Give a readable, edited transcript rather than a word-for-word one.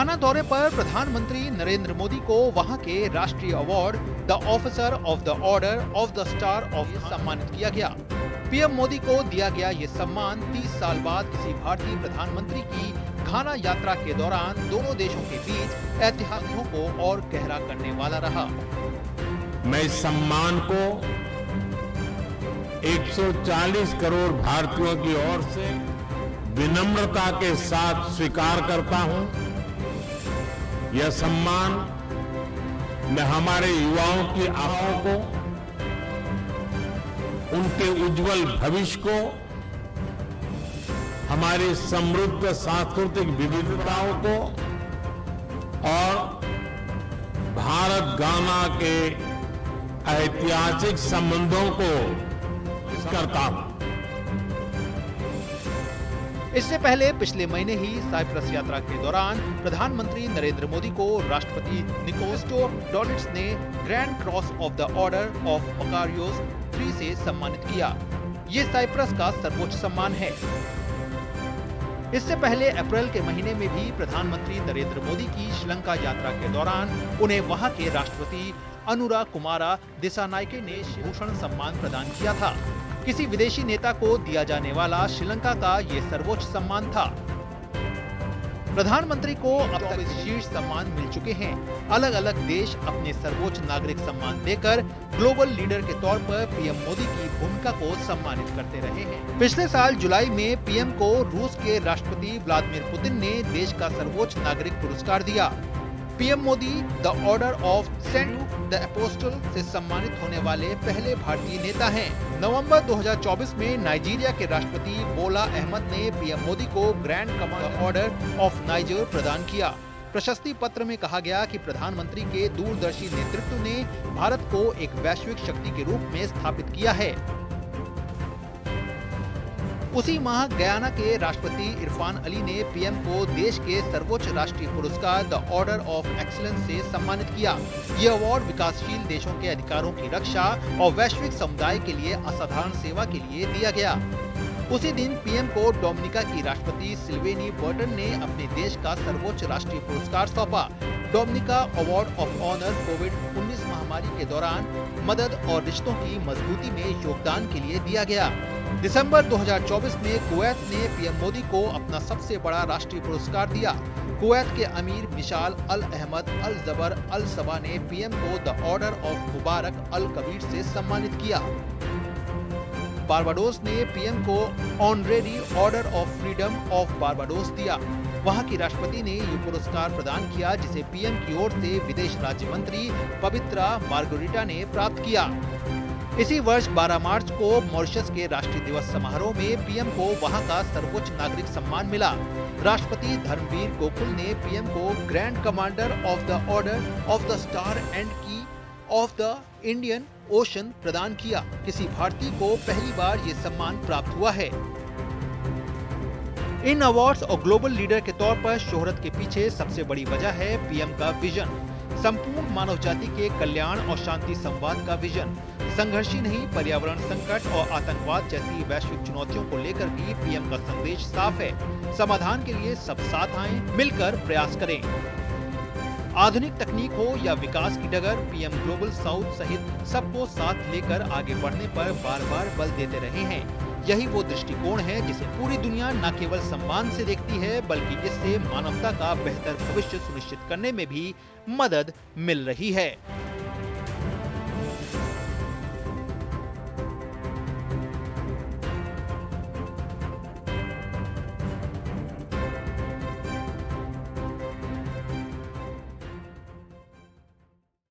घाना दौरे पर प्रधानमंत्री नरेंद्र मोदी को वहां के राष्ट्रीय award the officer of the Order of the star of सम्मानित किया गया। पीएम मोदी को दिया गया ये सम्मान 30 साल बाद किसी भारतीय प्रधानमंत्री की घाना यात्रा के दौरान दोनों देशों के बीच ऐतिहासिकों को और गहरा करने वाला रहा। मैं इस सम्मान को 140 करोड़ भारतीयों की ओर से विनम्रता के साथ स्वीकार करता हूं। यह सम्मान मैं हमारे युवाओं की आशाओं को, उनके उज्जवल भविष्य को, हमारी समृद्ध सांस्कृतिक विविधताओं को और भारत गाना के ऐतिहासिक संबंधों को करता हूं। इससे पहले पिछले महीने ही साइप्रस यात्रा के दौरान प्रधानमंत्री नरेंद्र मोदी को राष्ट्रपति निकोस डोनिट्स ने grand cross of the Order of Makarios III से सम्मानित किया। ये साइप्रस का सर्वोच्च सम्मान है। इससे पहले अप्रैल के महीने में भी प्रधानमंत्री नरेंद्र मोदी की श्रीलंका यात्रा के दौरान उन्हें वहां के राष्ट्रपति अनुरा कुमारा दिसानायके ने भूषण सम्मान प्रदान किया था। किसी विदेशी नेता को दिया जाने वाला श्रीलंका का ये सर्वोच्च सम्मान था। प्रधानमंत्री को अब तक शीर्ष सम्मान मिल चुके हैं। अलग अलग देश अपने सर्वोच्च नागरिक सम्मान देकर ग्लोबल लीडर के तौर पर पीएम मोदी की भूमिका को सम्मानित करते रहे हैं। पिछले साल जुलाई में पीएम को रूस के राष्ट्रपति व्लादिमीर पुतिन ने देश का सर्वोच्च नागरिक पुरस्कार दिया। PM Modi the Order of Saint the Apostle से सम्मानित होने वाले पहले भारतीय नेता हैं। नवंबर 2024 में नाइजीरिया के राष्ट्रपति बोला अहमद ने पीएम मोदी को grand command order of niger प्रदान किया। प्रशस्ति पत्र में कहा गया कि प्रधानमंत्री के दूरदर्शी नेतृत्व ने भारत को एक वैश्विक शक्ति के रूप में स्थापित किया है। उसी माह गयाना के राष्ट्रपति इरफान अली ने पीएम को देश के सर्वोच्च राष्ट्रीय पुरस्कार द ऑर्डर ऑफ एक्सीलेंस से सम्मानित किया। ये अवार्ड विकासशील देशों के अधिकारों की रक्षा और वैश्विक समुदाय के लिए असाधारण सेवा के लिए दिया गया। उसी दिन पीएम को डोमिनिका की राष्ट्रपति सिल्वेनी बर्टन ने अपने देश का सर्वोच्च राष्ट्रीय पुरस्कार सौंपा। डोमिनिका अवार्ड ऑफ ऑनर कोविड-19 महामारी के दौरान मदद और रिश्तों की मजबूती में योगदान के लिए दिया गया। दिसंबर 2024 में कुवैत ने पीएम मोदी को अपना सबसे बड़ा राष्ट्रीय पुरस्कार दिया। कुवैत के अमीर मिशाल अल अहमद अल जबर अल सबा ने पीएम को द ऑर्डर ऑफ मुबारक अल कबीर से सम्मानित किया। बारबाडोस ने पीएम को honorary order of freedom of Barbados दिया। वहां की राष्ट्रपति ने ये पुरस्कार प्रदान किया, जिसे पीएम की ओर से विदेश राज्य मंत्री पवित्रा मार्गरिटा ने प्राप्त किया। इसी वर्ष 12 मार्च को मॉरिशस के राष्ट्रीय दिवस समारोह में पीएम को वहां का सर्वोच्च नागरिक सम्मान मिला। राष्ट्रपति धर्मवीर गोकुल ने पीएम को grand commander of the Order of the star and की ऑफ द इंडियन ओशन प्रदान किया। किसी भारतीय को पहली बार ये सम्मान प्राप्त हुआ है। इन अवार्ड्स और ग्लोबल लीडर के तौर पर शोहरत के पीछे सबसे बड़ी वजह है पीएम का विजन, संपूर्ण मानव जाति के कल्याण और शांति संवाद का विजन। संघर्ष ही नहीं, पर्यावरण संकट और आतंकवाद जैसी वैश्विक चुनौतियों को लेकर भी पीएम का संदेश साफ है। समाधान के लिए सब साथ आएं, मिलकर प्रयास करें। आधुनिक तकनीक हो या विकास की डगर, पीएम ग्लोबल साउथ सहित सबको साथ लेकर आगे बढ़ने पर बार बार बल देते रहे हैं। यही वो दृष्टिकोण है जिसे पूरी दुनिया न केवल सम्मान से देखती है, बल्कि इससे मानवता का बेहतर भविष्य सुनिश्चित करने में भी मदद मिल रही है।